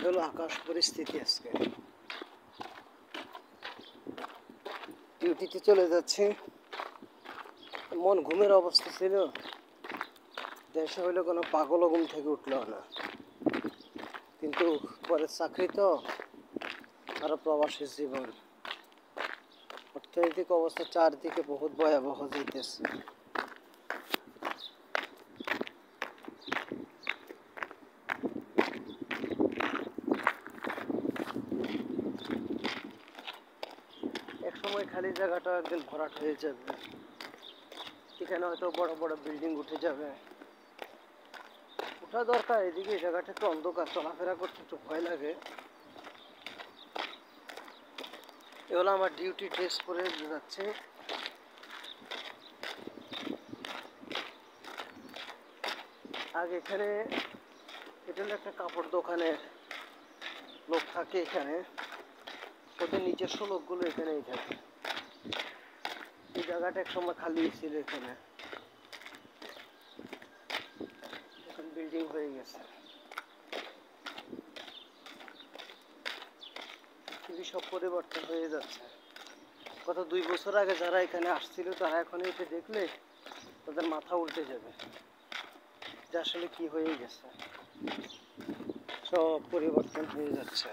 হলো আকাশ পরিস্থিতি। আজকে ডিউটিতে চলে যাচ্ছে, মন ঘুমের অবস্থা ছিল। দেশে হইলে কোনো পাগল ঘুম থেকে উঠলো না, কিন্তু পরে চাকরি তো আরো প্রবাসী জীবন, অর্থনৈতিক অবস্থা চারদিকে বহুত ভয়াবহ যাইতেছে। এক সময় খালি জায়গাটা একদিন ভরাট হয়ে যাবে, এখানে হয়তো বড় বড় বিল্ডিং উঠে যাবে। উঠা দরকার, এদিকে এই জায়গাটা একটু অন্ধকার, চলাফেরা করতে একটু ভয় লাগে। এ হলো আমার ডিউটি ড্রেস পরে যাচ্ছে। আগে এখানে এটা হলো একটা কাপড় দোকানের লোক থাকে এখানে, ওদের নিজস্ব লোকগুলো এখানেই থাকে। এই জায়গাটা এক সময় খালি ছিল, এখানে এখন বিল্ডিং হয়ে গেছে। পৃথিবী সব পরিবর্তন হয়ে যাচ্ছে। গত 2 বছর আগে যারা এখানে আসছিল তারা এখন এসে দেখলে তাদের মাথা উল্টে যাবে যে আসলে কি হয়ে গেছে, সব পরিবর্তন হয়ে যাচ্ছে।